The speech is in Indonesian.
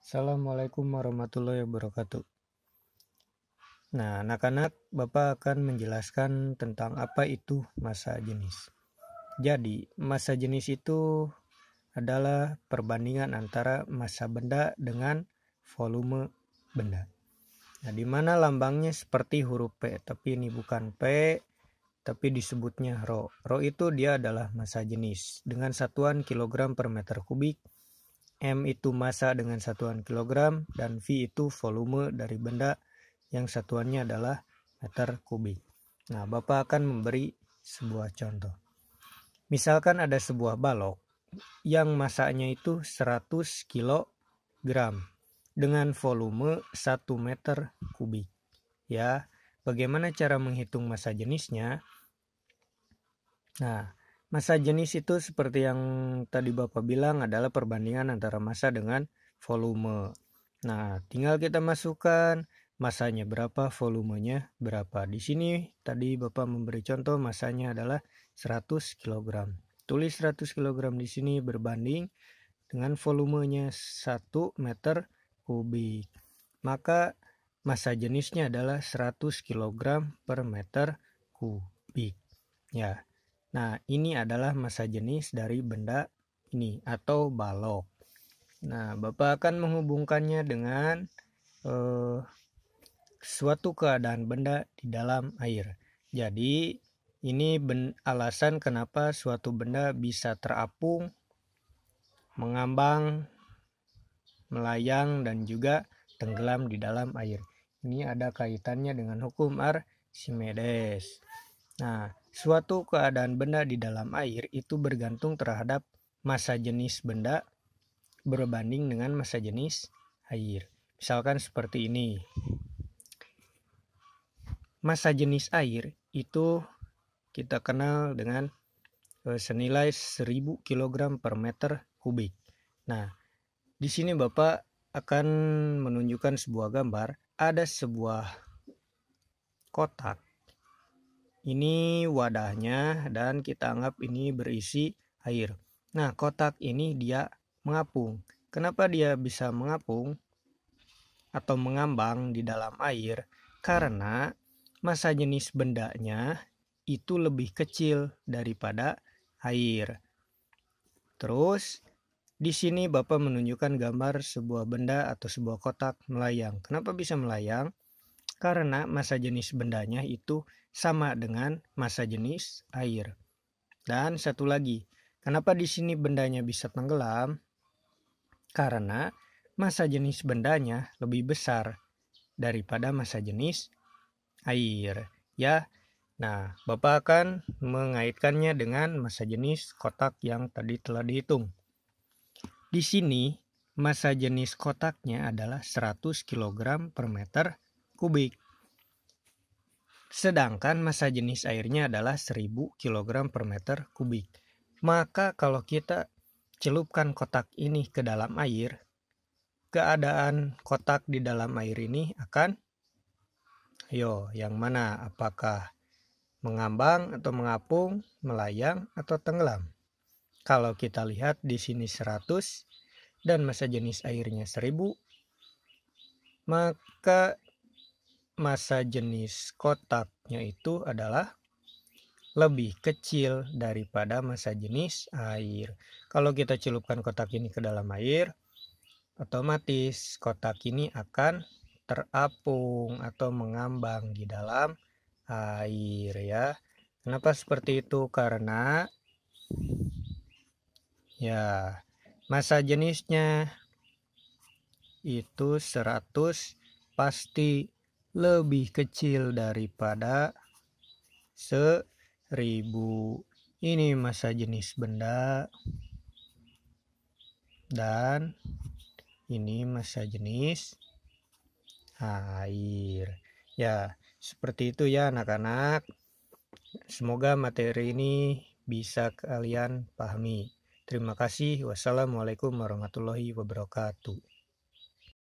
Assalamualaikum warahmatullahi wabarakatuh. Nah, anak-anak, Bapak akan menjelaskan tentang apa itu massa jenis. Jadi, massa jenis itu adalah perbandingan antara massa benda dengan volume benda. Nah, di mana lambangnya seperti huruf P, tapi ini bukan P, tapi disebutnya Rho. Rho itu dia adalah massa jenis dengan satuan kilogram per meter kubik. M itu massa dengan satuan kilogram, dan V itu volume dari benda yang satuannya adalah meter kubik. Nah, Bapak akan memberi sebuah contoh. Misalkan ada sebuah balok yang massanya itu 100 kg dengan volume 1 meter kubik. Ya, bagaimana cara menghitung massa jenisnya? Nah, massa jenis itu seperti yang tadi Bapak bilang adalah perbandingan antara massa dengan volume. Nah, tinggal kita masukkan massanya berapa, volumenya berapa. Di sini tadi Bapak memberi contoh massanya adalah 100 kg. Tulis 100 kg di sini berbanding dengan volumenya 1 meter kubik. Maka massa jenisnya adalah 100 kg per meter kubik. Ya. Nah, ini adalah massa jenis dari benda ini atau balok. Nah, Bapak akan menghubungkannya dengan suatu keadaan benda di dalam air. Jadi, ini alasan kenapa suatu benda bisa terapung, mengambang, melayang, dan juga tenggelam di dalam air. Ini ada kaitannya dengan hukum Archimedes. Nah, suatu keadaan benda di dalam air itu bergantung terhadap massa jenis benda berbanding dengan massa jenis air. Misalkan seperti ini. Massa jenis air itu kita kenal dengan senilai 1000 kg per meter kubik. Nah, di sini Bapak akan menunjukkan sebuah gambar. Ada sebuah kotak. Ini wadahnya dan kita anggap ini berisi air. Nah, kotak ini dia mengapung. Kenapa dia bisa mengapung atau mengambang di dalam air? Karena massa jenis bendanya itu lebih kecil daripada air. Terus di sini Bapak menunjukkan gambar sebuah benda atau sebuah kotak melayang. Kenapa bisa melayang? Karena massa jenis bendanya itu sama dengan massa jenis air. Dan satu lagi, kenapa di sini bendanya bisa tenggelam? Karena massa jenis bendanya lebih besar daripada massa jenis air. Ya, nah Bapak akan mengaitkannya dengan massa jenis kotak yang tadi telah dihitung. Di sini massa jenis kotaknya adalah 100 kg per meter kubik. Sedangkan massa jenis airnya adalah 1000 kg per meter kubik. Maka kalau kita celupkan kotak ini ke dalam air, keadaan kotak di dalam air ini akan, yang mana? Apakah mengambang atau mengapung, melayang atau tenggelam? Kalau kita lihat di sini 100 dan massa jenis airnya 1000, maka massa jenis kotaknya itu adalah lebih kecil daripada massa jenis air. Kalau kita celupkan kotak ini ke dalam air, otomatis kotak ini akan terapung atau mengambang di dalam air, ya. Kenapa seperti itu? Karena massa jenisnya itu 100 pasti lebih kecil daripada 1000. Ini massa jenis benda dan ini massa jenis air. Ya, seperti itu ya anak-anak. Semoga materi ini bisa kalian pahami. Terima kasih. Wassalamualaikum warahmatullahi wabarakatuh.